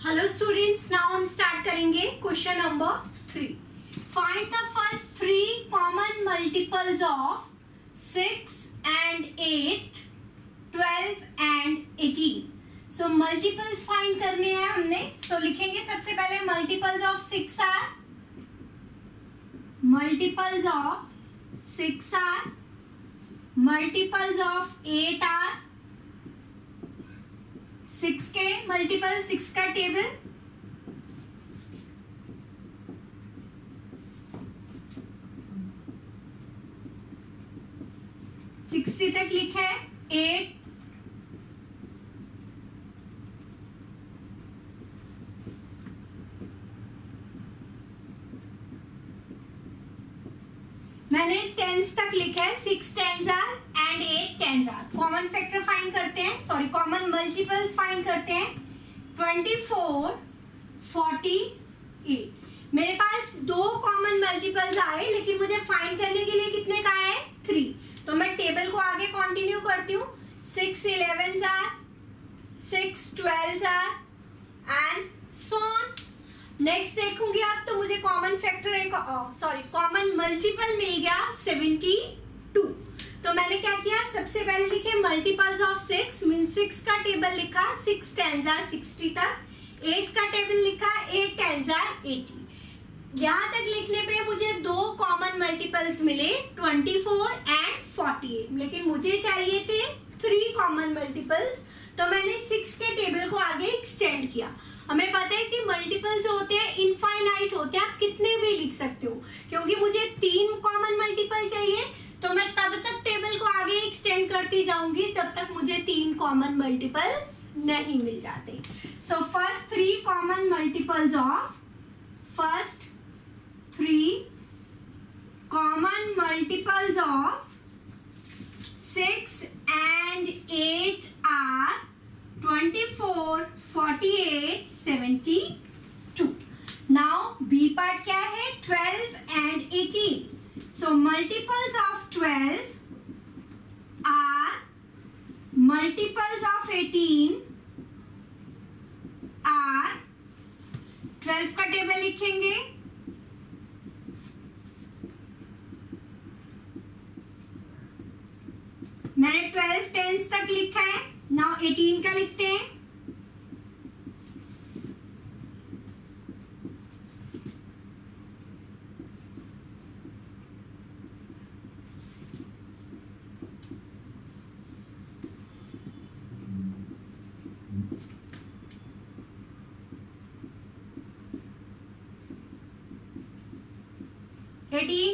Hello students, now हम start करेंगे question number 3. Find the first 3 common multiples of 6 and 8, 12 and 18. So multiples find करने हैं हमने. So लिखेंगे सबसे पहले multiples of 6 are, multiples of 6 are, multiples of 8 are. 6 के मल्टीपल 6 का टेबल, सिक्सटी तक लिखा है. 8, मैंने टेंस तक लिखा है. 6 tens are and 8 tens are. Common factor find करते हैं, सॉरी कॉमन मल्टीपल्स फाइंड करते हैं. 24, 48. मेरे पास 2 कॉमन मल्टीपल्स आए, लेकिन मुझे फाइंड करने के लिए कितने का है? 3. तो मैं टेबल को आगे कंटिन्यू करती हूँ. 6 11 are, 6 12 are and so on. Next देखूंगी आप तो मुझे कॉमन फैक्टर कॉमन मल्टीपल मिल गया 72. तो मैंने क्या किया, सबसे पहले लिखे मल्टीपल्स ऑफ 6 मीन 6 का टेबल लिखा. 6 टेंस आर 60 तक. 8 का टेबल लिखा. 8 टेंस आर 80. यहाँ तक लिखने पे मुझे 2 कॉमन मल्टीपल्स मिले 24 एंड 48, लेकिन मुझे चाहिए थे 3 कॉमन मल्टीपल्स. तो मैंने 6 के टेबल को आगे एक्सटेंड किया. हमें पता है कि मल्टीपल्स होते हैं इनफाइनाइट होते हैं, आप कितने भी लिख सकते हो. क्योंकि मुझे 3 कॉमन मल्टीपल चाहिए, तो मैं तब तक टेबल को आगे एक्सटेंड करती जाऊंगी जब तक मुझे 3 कॉमन मल्टीपल्स नहीं मिल जाते. सो first 3 common multiples of 6 and 8 are 24, 48, 72. Now B part क्या है? 12 and 18. So multiples of 12 are multiples of 18 are 12 का टेबल लिखेंगे. मैंने 12 टेंस तक लिखा है. नाउ 18 का लिखते हैं.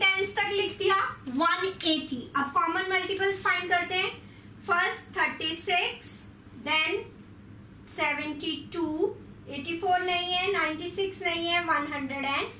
टेंस तक लिख दिया. 180. अब कॉमन मल्टीपल्स फाइंड करते हैं. फर्स्ट 36, देन 72, 84 नहीं है, 96 नहीं है, 108.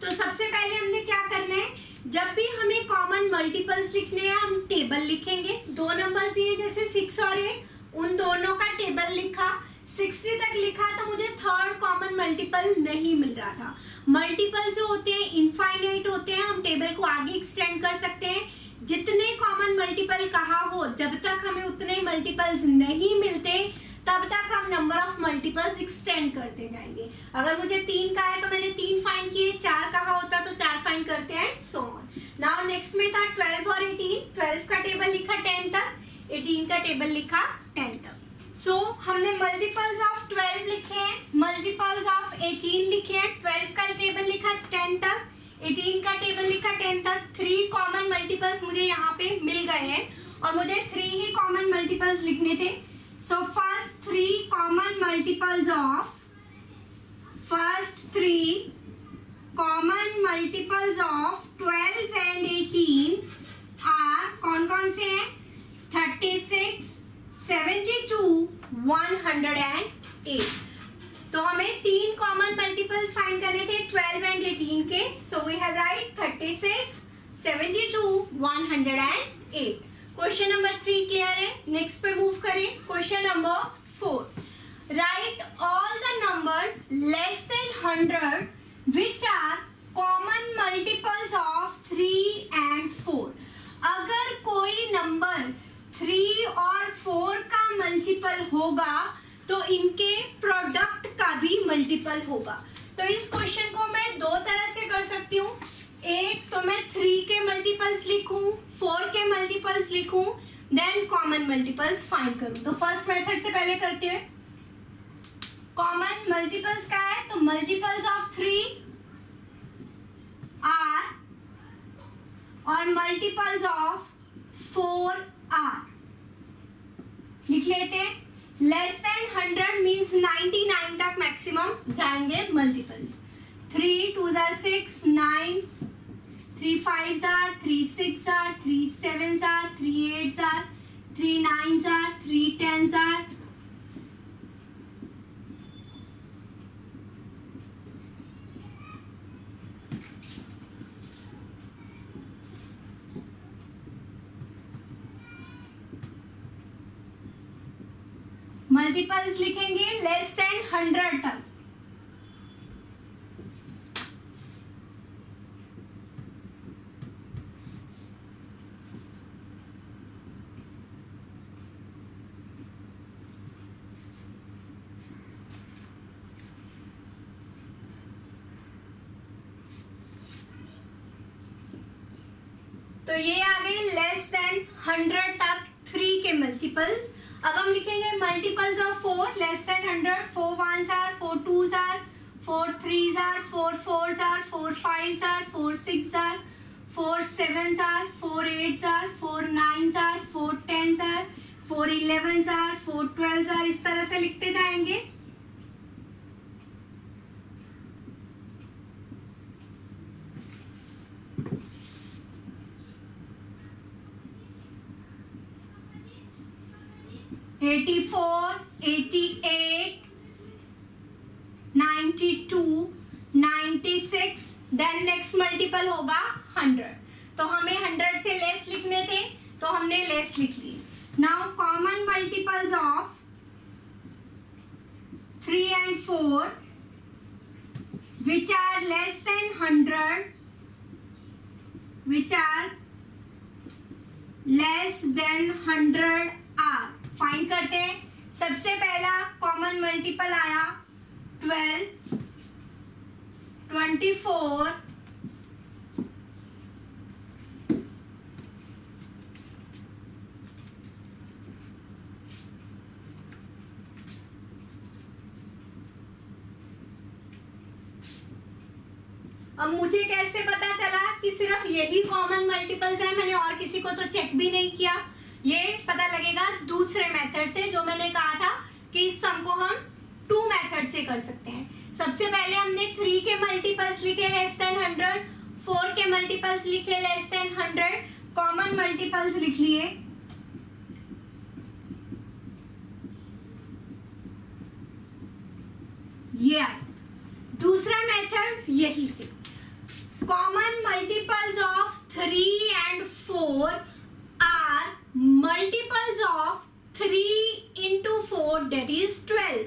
तो सबसे पहले हमने क्या करना है, जब भी हमें कॉमन मल्टीपल्स लिखने हैं हम टेबल लिखेंगे. 2 नंबर्स दिए जैसे 6 और 8, उन दोनों का टेबल लिखा. 60 तक लिखा तो मुझे थर्ड कॉमन मल्टीपल नहीं मिल रहा था. मल्टीपल जो होते हैं इनफाइनाइट होते हैं, हम टेबल को आगे एक्सटेंड कर सकते हैं. जितने कॉमन मल्टीपल कहा हो, जब तक हमें उतने मल्टीपल्स नहीं मिलते तब तक हम नंबर ऑफ मल्टीपल्स एक्सटेंड करते जाएंगे. अगर मुझे 3 का है तो मैंने 3 फाइंड किए. 4 कहा होता तो 4 फाइंड करते हैं, सो ऑन. नाउ नेक्स्ट में था 12 और 18. 12 का टेबल लिखा 10 तक, 18 का टेबल लिखा 10 तक. सो हमने मल्टीपल्स ऑफ 12 लिखे हैं, मल्टीपल्स ऑफ 18 लिखे हैं. 12 का टेबल लिखा 10 तक, 18 का टेबल लिखा 10 तक. 3 कॉमन मल्टीपल्स मुझे यहाँ पे मिल गए हैं और मुझे 3 ही कॉमन मल्टीपल्स लिखने थे. So first 3 common multiples of 12 and 18 are कौन कौन से हैं? 36, 72, 108. तो हमें 3 कॉमन मल्टीपल्स फाइंड करने थे 12 एंड 18 के. So we have write 36, 72, 108. Question number 3 clear है. नेक्स्ट पे मूव करें. Question number 4. Write all the numbers less than 100 which are common multiples of 3 and 4. अगर कोई नंबर 3 और 4 का मल्टीपल होगा तो इनके प्रोडक्ट मल्टीपल होगा। तो इस क्वेश्चन को मैं दो तरह से कर सकती हूँ। एक तो मैं 3 के मल्टीपल्स लिखूं, 4 के मल्टीपल्स लिखूं, देन कॉमन मल्टीपल्स फाइंड करूं। तो फर्स्ट मेथड से पहले करते हैं। कॉमन मल्टीपल्स क्या है? तो मल्टीपल्स ऑफ 3 आर और मल्टीपल्स ऑफ 4 आर लिख लेते हैं। लेस देन 100 मीन्स 99 तक मैक्सिमम जाएंगे मल्टीपल्स। 3 2 6, 9, 3 5 3 6 3 7 3 8 3 9 3 10 मल्टीपल्स लिखेंगे लेस देन 100 तक। तो ये आ गई लेस देन 100 तक 3 के मल्टीपल्स। अब हम लिखेंगे मल्टीपल्स ऑफ 4 लेस देन 100। 4 1 4 2 4 3 4 4 4 5 4 6 4 7 4 8 4 9 4 10 4 11 4 12 इस तरह से लिखते जाएंगे। एटी 88 92 96 देन नेक्स्ट मल्टीपल होगा 100। तो हमें 100 से लेस लिखने थे तो हमने लेस लिख लिए। Now common multiples of 3 and 4 which are less than 100, which are less than 100 are find करते हैं। सबसे पहला कॉमन मल्टीपल आया 12, 24, अब मुझे कैसे पता चला कि सिर्फ यही कॉमन मल्टीपल्स है? मैंने और किसी को तो चेक भी नहीं किया। ये पता लगेगा दूसरे मेथड से, जो मैंने कहा था कि इस सम को हम 2 मेथड से कर सकते हैं। सबसे पहले हमने 3 के मल्टीपल्स लिखे लेस देन 100, 4 के मल्टीपल्स लिखे लेस देन 100, कॉमन मल्टीपल्स लिख लिए। ये दूसरा मेथड यही से। Common multiples of 3 and 4 are multiples of 3 into 4 that is 12।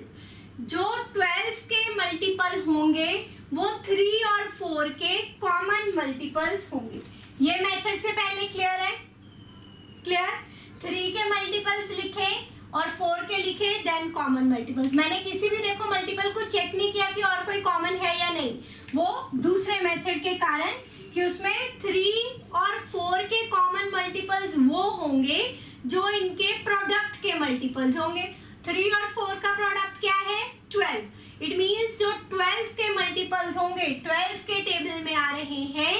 जो 12 के मल्टीपल होंगे वो 3 और 4 के कॉमन मल्टीपल्स होंगे। ये मेथड से पहले क्लियर है? क्लियर? 3 के मल्टीपल्स लिखे और 4 के लिखे देन कॉमन मल्टीपल्स। मैंने किसी भी देखो मल्टीपल को चेक नहीं किया कि और कोई कॉमन है या नहीं, वो दूसरे मेथड के कारण कि उसमें 3 और 4 के कॉमन मल्टीपल्स वो होंगे जो इनके प्रोडक्ट के मल्टीपल्स होंगे। 3 और 4 का प्रोडक्ट क्या है? 12। इट मींस जो 12 के मल्टीपल्स होंगे, 12 के टेबल में आ रहे हैं,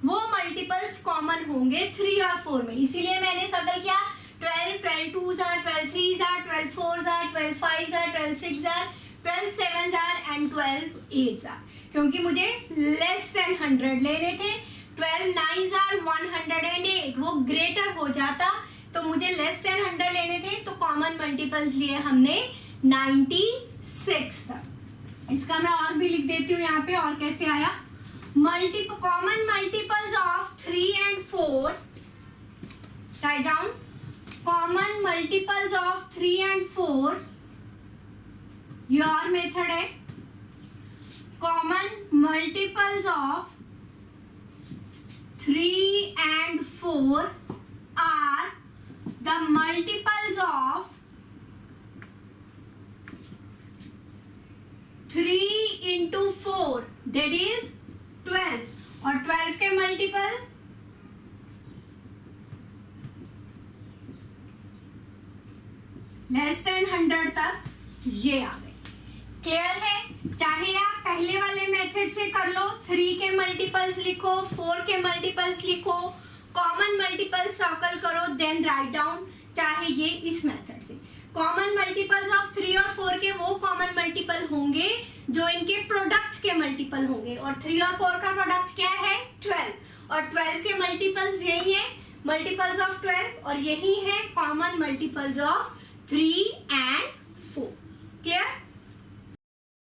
वो मल्टीपल्स कॉमन होंगे 3 और 4 में। इसीलिए मैंने सर्कल किया 12, 12 2 12 3 12 4 12 5 12 6 12 7 एंड 12 8 क्योंकि मुझे लेस देन 100 लेने थे। 12 9 108, वो ग्रेटर हो जाता तो मुझे लेस देन 100 लेने थे, तो कॉमन मल्टीपल्स लिए हमने 96 तक। इसका मैं और भी लिख देती हूँ यहाँ पे, और कैसे आया। Common multiples of 3 and 4, right down. Common multiples of 3 and 4, your method है। Common multiples of 3 and 4 are the multiples of 3 4 that is 12 और 12 के मल्टीपल लेस देन 100 तक ये आ गए। क्लियर है? चाहे आप पहले वाले मेथड से कर लो, 3 के मल्टीपल्स लिखो, 4 के मल्टीपल्स लिखो, कॉमन मल्टीपल सर्कल करो, देन राइट डाउन, चाहे ये इस मेथड से। कॉमन मल्टीपल्स ऑफ 3 और 4 के वो कॉमन मल्टीपल होंगे जो इनके प्रोडक्ट के मल्टीपल होंगे, और 3 और 4 का प्रोडक्ट क्या है? 12, और 12 के मल्टीपल्स यही है, मल्टीपल्स ऑफ 12, और यही है common multiples of 3 and 4। Clear?